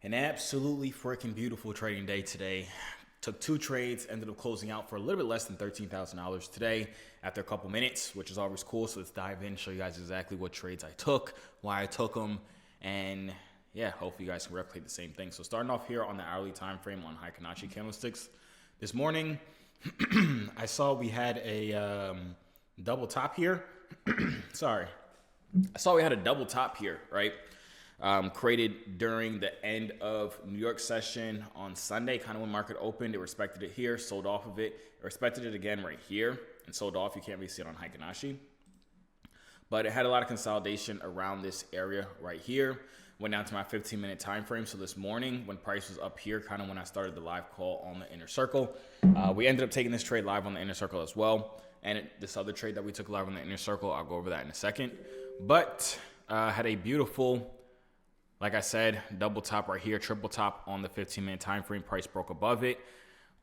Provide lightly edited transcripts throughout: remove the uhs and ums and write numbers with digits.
An absolutely freaking beautiful trading day today. Took two trades, ended up closing out for a little bit less than $13,000 today after a couple minutes, which is always cool. So let's dive in, show you guys exactly what trades I took, why I took them, and yeah, hopefully you guys can replicate the same thing. So starting off here on the hourly time frame on Hikanashi candlesticks. This morning, I saw we had a double top here. Sorry. I saw we had a double top here, right? Created during the end of New York session on Sunday, kind of when market opened. It respected it here, sold off of it. It respected it again right here and sold off. You can't really see it on Hikanashi. But it had a lot of consolidation around this area right here. Went down to my 15-minute time frame. So this morning, when price was up here, kind of when I started the live call on the inner circle, we ended up taking this trade live on the inner circle as well. And this other trade that we took live on the inner circle, I'll go over that in a second. But had a beautiful, like I said, double top right here, triple top on the 15-minute time frame. Price broke above it.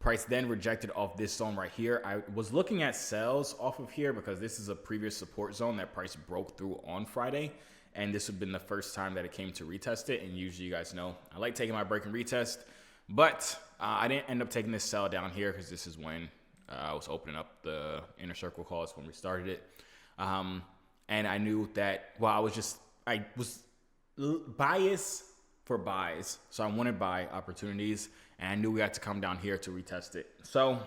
Price then rejected off this zone right here. I was looking at sells off of here because this is a previous support zone that price broke through on Friday. And this would have been the first time that it came to retest it. And usually you guys know I like taking my break and retest. But I didn't end up taking this sell down here because this is when I was opening up the inner circle calls when we started it. And I knew that, well, I was bias for buys. So I wanted buy opportunities. And I knew we had to come down here to retest it. So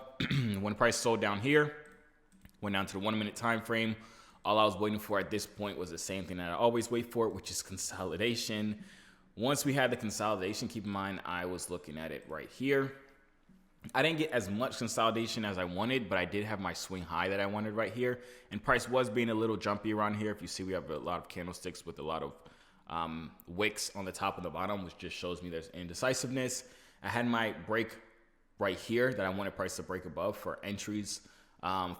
when price sold down here, went down to the 1 minute time frame. All I was waiting for at this point was the same thing that I always wait for, which is consolidation. Once we had the consolidation, keep in mind, I was looking at it right here. I didn't get as much consolidation as I wanted, but I did have my swing high that I wanted right here. And price was being a little jumpy around here. If you see, we have a lot of candlesticks with a lot of wicks on the top and the bottom, which just shows me there's indecisiveness. I had my break right here that I wanted price to break above for entries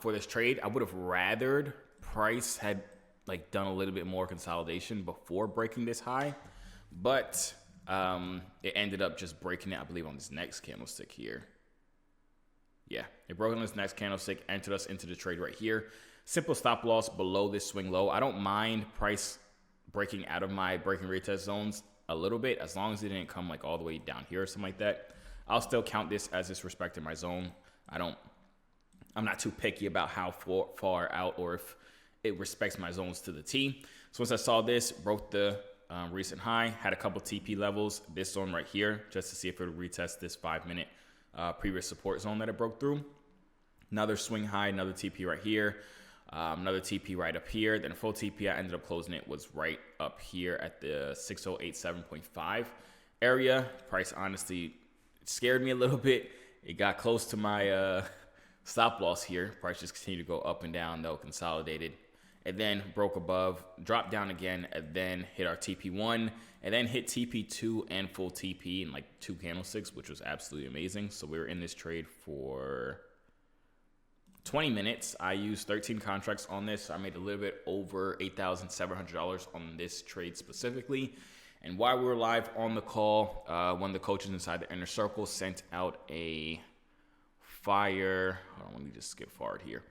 for this trade. I would have rathered price had like done a little bit more consolidation before breaking this high, but it ended up just breaking it, I believe, on this next candlestick here. Yeah, it broke on this next candlestick, entered us into the trade right here. Simple stop loss below this swing low. I don't mind price breaking out of my break and retest zones a little bit, as long as it didn't come like all the way down here or something like that. I'll still count this as it's respecting my zone. I'm not too picky about how far out or if it respects my zones to the T. So once I saw this, broke the recent high, had a couple TP levels, this zone right here, just to see if it would retest this 5 minute previous support zone that it broke through. Another swing high, another TP right here, another TP right up here. Then a full TP, I ended up closing it, was right up here at the 6087.5 area. Price honestly scared me a little bit. It got close to my stop loss here. Price just continued to go up and down though, consolidated. And then broke above, dropped down again, and then hit our TP1, and then hit TP2 and full TP in like 2 candlesticks, which was absolutely amazing. So we were in this trade for 20 minutes. I used 13 contracts on this. I made a little bit over $8,700 on this trade specifically. And while we were live on the call, one of the coaches inside the inner circle sent out a fire. Hold on, let me just skip forward here.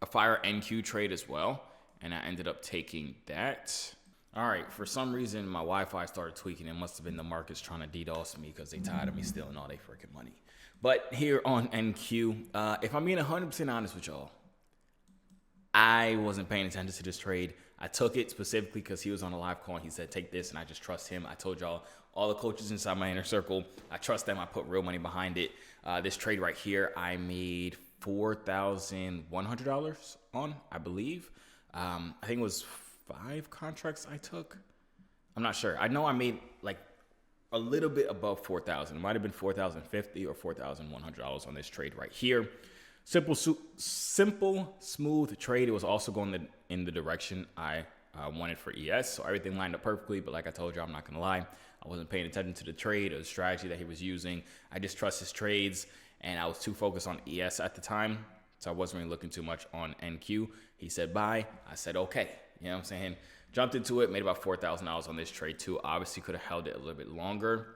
A fire NQ trade as well, and I ended up taking that. All right, for some reason, my Wi-Fi started tweaking. It must have been the markets trying to DDoS me because they tired of me stealing all their freaking money. But here on NQ, if I'm being 100% honest with y'all, I wasn't paying attention to this trade. I took it specifically because he was on a live call and he said, take this, and I just trust him. I told y'all, all the coaches inside my inner circle, I trust them. I put real money behind it. This trade right here, I made $4,100 on, I believe. I think it was 5 contracts I took. I'm not sure. I know I made like a little bit above 4,000. It might have been 4,050 or $4,100 on this trade right here. Simple, smooth trade. It was also going in the direction I wanted for ES. So everything lined up perfectly. But like I told you, I'm not going to lie. I wasn't paying attention to the trade or the strategy that he was using. I just trust his trades. And I was too focused on ES at the time, so I wasn't really looking too much on NQ. He said buy. I said okay. You know what I'm saying? Jumped into it, made about $4,000 on this trade too. Obviously could have held it a little bit longer.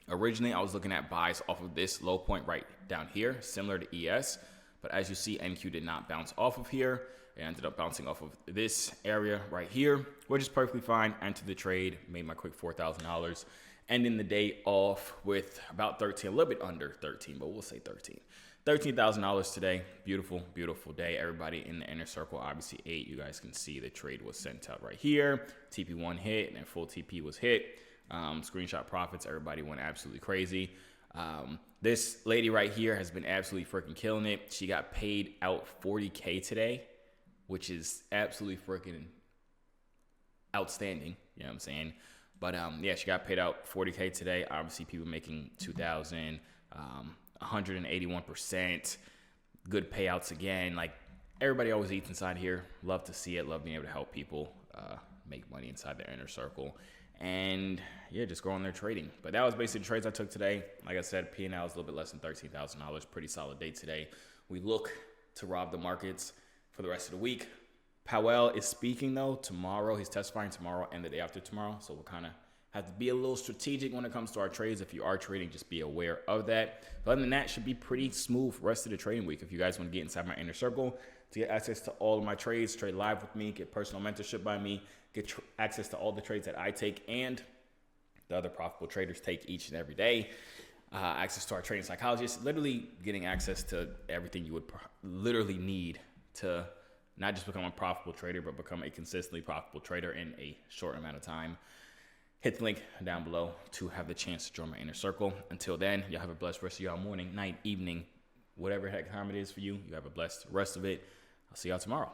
Originally, I was looking at buys off of this low point right down here, similar to ES. But as you see, NQ did not bounce off of here. It ended up bouncing off of this area right here, which is perfectly fine. Entered the trade, made my quick $4,000, ending the day off with about 13, a little bit under 13, but we'll say 13. $13,000 today. Beautiful, beautiful day. Everybody in the inner circle obviously ate. You guys can see the trade was sent out right here. TP1 hit, and then full TP was hit. Screenshot profits. Everybody went absolutely crazy. This lady right here has been absolutely freaking killing it. She got paid out $40K today, which is absolutely freaking outstanding. You know what I'm saying? But yeah, she got paid out $40K today. Obviously, people making 2,000, 181%. Good payouts again. Like, everybody always eats inside here. Love to see it. Love being able to help people make money inside their inner circle. And yeah, just go on there trading. But that was basically the trades I took today. Like I said, P&L is a little bit less than $13,000. Pretty solid day today. We look to rob the markets for the rest of the week. Powell is speaking though tomorrow. He's testifying tomorrow and the day after tomorrow. So we'll kind of have to be a little strategic when it comes to our trades. If you are trading, just be aware of that. But other than that, it should be pretty smooth rest of the trading week. If you guys want to get inside my inner circle to get access to all of my trades, trade live with me, get personal mentorship by me, get access to all the trades that I take and the other profitable traders take each and every day, access to our trading psychologists, literally getting access to everything you would literally need to not just become a profitable trader, but become a consistently profitable trader in a short amount of time. Hit the link down below to have the chance to join my inner circle. Until then, y'all have a blessed rest of y'all morning, night, evening, whatever heck time it is for you. You have a blessed rest of it. I'll see y'all tomorrow.